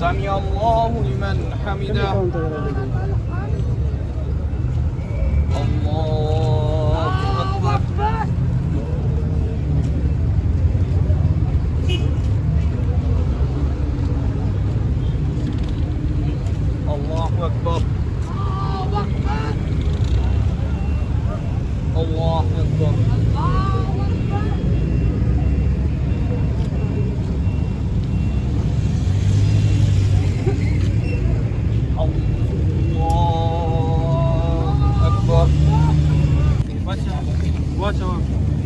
سمع الله لمن حمده. الله أكبر. الله أكبر. الله أكبر.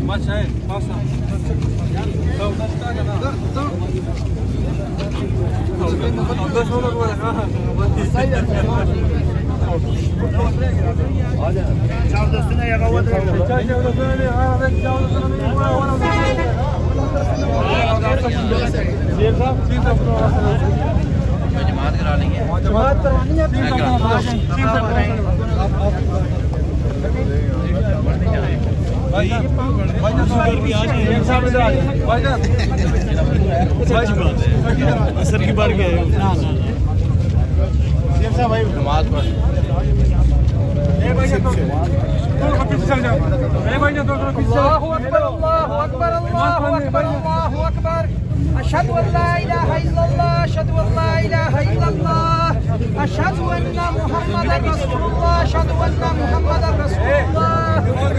Maç hayır, pasa. Çavdasına yakaladı. जमात करा लेंगे। जमात करवानी है। असर की बार गए नमाज पढ़ أشهد أن لا إله إلا الله أشهد أن لا إله إلا الله أشهد أن محمدا رسول الله أشهد أن محمدا رسول الله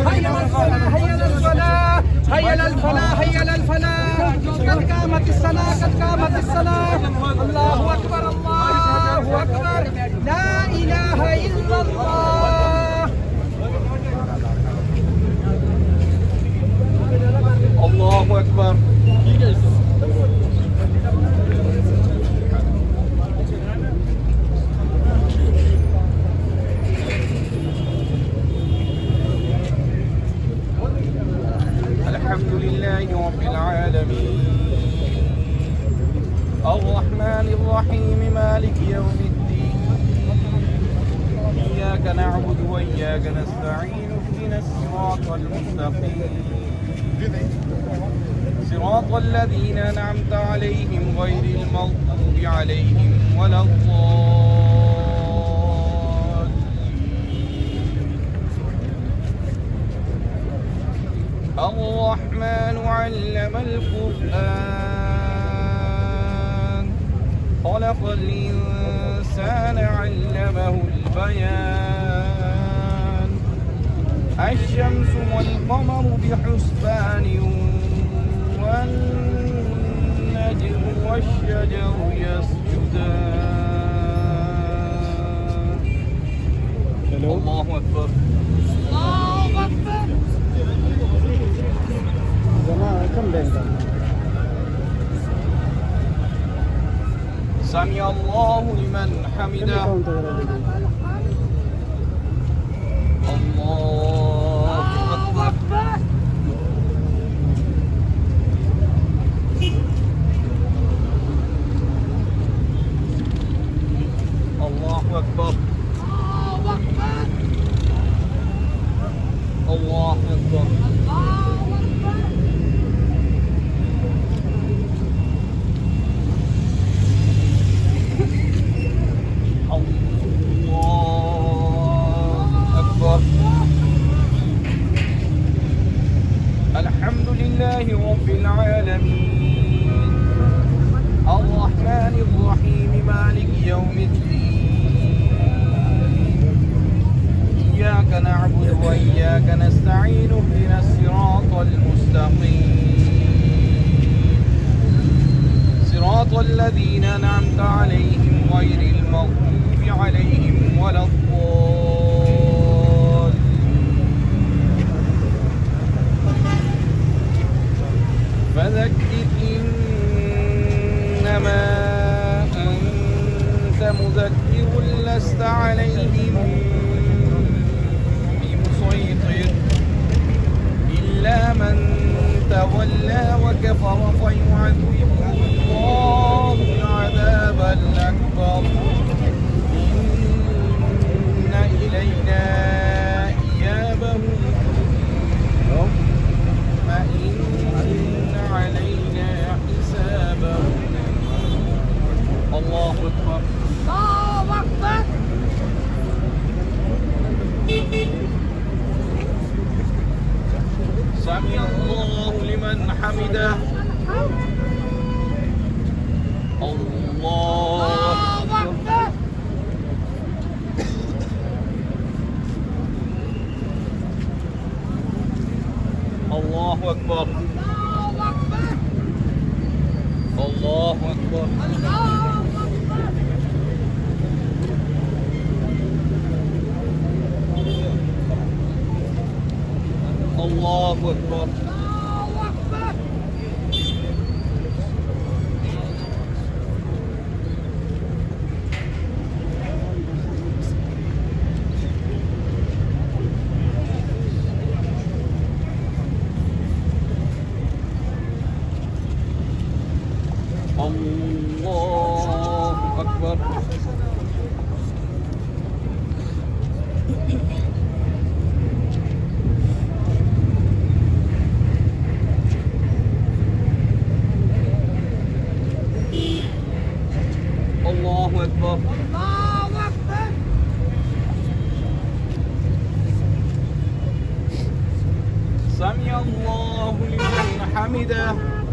حي على الصلاة حي على الصلاة حي على الفلاح حي على الفلاح قد قامت الصلاة قد قامت الصلاة الله أكبر الله أكبر لا إله إلا الله. الله أكبر. الحمد لله رب العالمين الرحمن الرحيم مالك يوم الدين إياك نعبد وإياك نستعين اهدنا الصراط المستقيم صراط الذين أنعمت عليهم غير المغضوب عليهم ولا الرحمن علم القرآن خلق الإنسان علمه البيان الشمس والقمر بحسبان والنجم والشجر يسجدان. الله أكبر. الله أكبر. سمع الله لمن حمده. الله أكبر. الله أكبر. الله أكبر. الحمد لله رب العالمين الرحمن الرحيم مالك يوم الدين إياك نعبد وإياك نستعين اهدنا الصراط المستقيم صراط الذين أنعمت عليهم غير المغضوب عليهم ولا فذكر إنما أنت مذكر لست عليهم بمسيطر إلا من تولى وكفر فيعذبه الله العذاب الأكبر إن إلينا إيابهم ثم إن علينا حسابهم. الله أكبر. الله أكبر. سمع الله لمن حمده. الله أكبر. الله أكبر. الله أكبر. الله أكبر. الله أكبر. الله أكبر. سمع الله لمن حمده.